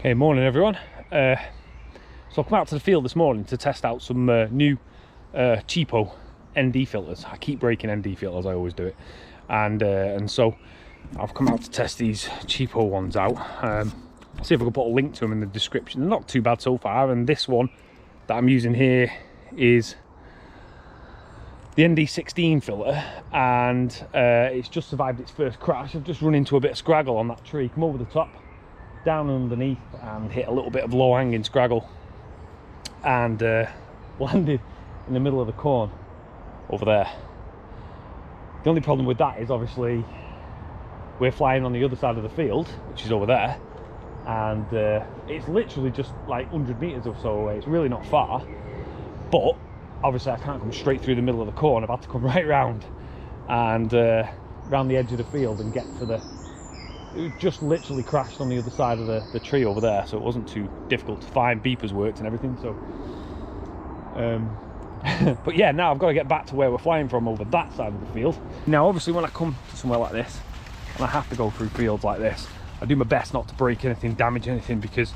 Hey, morning everyone. So I've come out to the field this morning to test out some new cheapo ND filters. I keep breaking ND filters, I always do it. And so I've come out to test these cheapo ones out. See if I can put a link to them in the description. They're not too bad so far, and this one that I'm using here is the ND16 filter, and it's just survived its first crash. I've just run into a bit of Scraggle on that tree, come over the top, down underneath, and hit a little bit of low hanging Scraggle, and landed in the middle of the corn over there. The only problem with that is obviously we're flying on the other side of the field, which is over there, and it's literally just like 100 meters or so away. It's really not far, but obviously I can't come straight through the middle of the corn. I've had to come right round and round the edge of the field and get to the... It just literally crashed on the other side of the tree over there, so it wasn't too difficult to find. Beepers worked and everything, so but yeah, now I've got to get back to where we're flying from over that side of the field. Now obviously when I come to somewhere like this and I have to go through fields like this, I do my best not to break anything, damage anything, because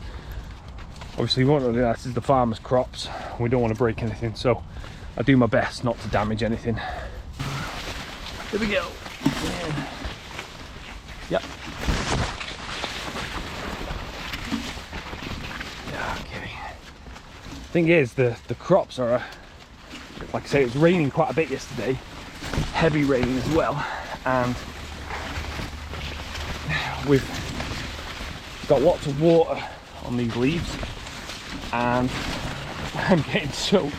obviously we want to do that. This is the farmer's crops, we don't want to break anything, so I do my best not to damage anything. Here we go. Yeah. Yep. Okay. Thing is, the crops are, like I say, it was raining quite a bit yesterday, heavy rain as well, and we've got lots of water on these leaves, and I'm getting soaked.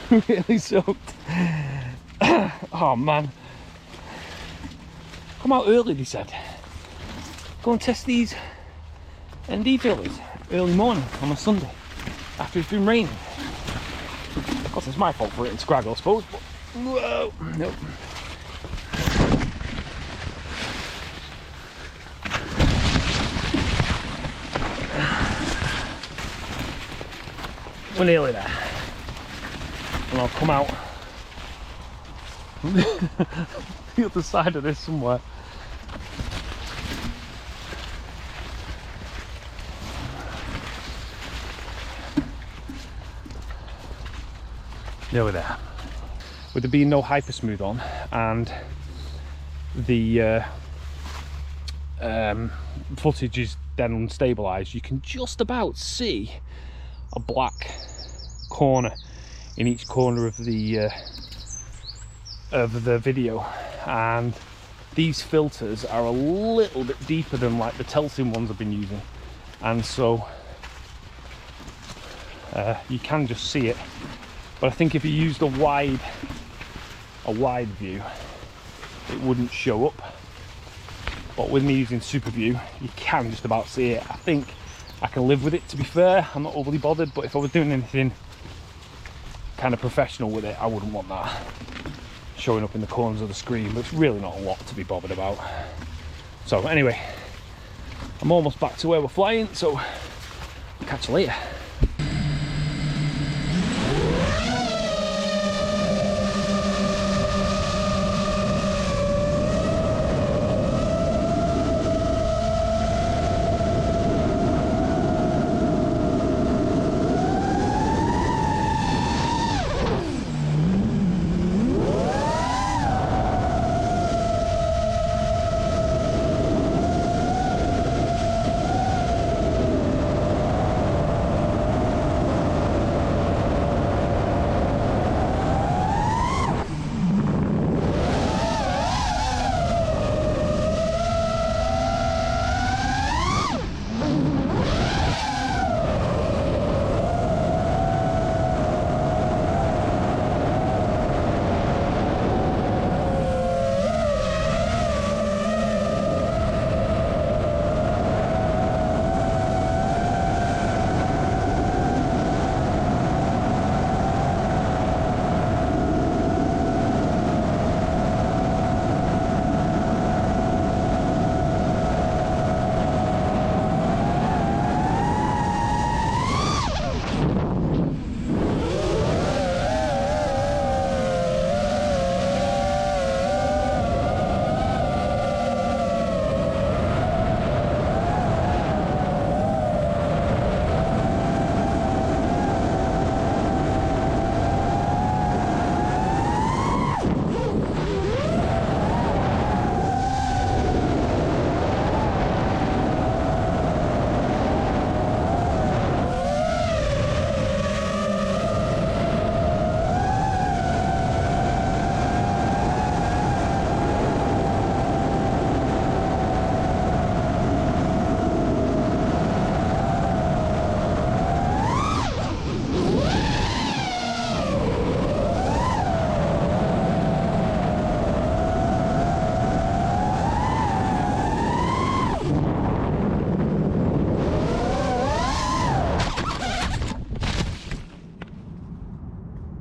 Really soaked. Oh man. Come out early, they said. Go and test these ND filters early morning on a Sunday after it's been raining. Of course, it's my fault for it in Scraggle, I suppose, but whoa, nope. We're nearly there, and I'll come out the other side of this somewhere. Nearly there. With there being no hyper smooth on and the footage is then unstabilized, you can just about see a black corner in each corner of the video, and these filters are a little bit deeper than like the Telsin ones I've been using, and so you can just see it. But I think if you used a wide view, it wouldn't show up. But with me using super view, you can just about see it. I think I can live with it, to be fair. I'm not overly bothered, but if I was doing anything kind of professional with it, I wouldn't want that showing up in the corners of the screen, but it's really not a lot to be bothered about. So anyway, I'm almost back to where we're flying, so I'll catch you later.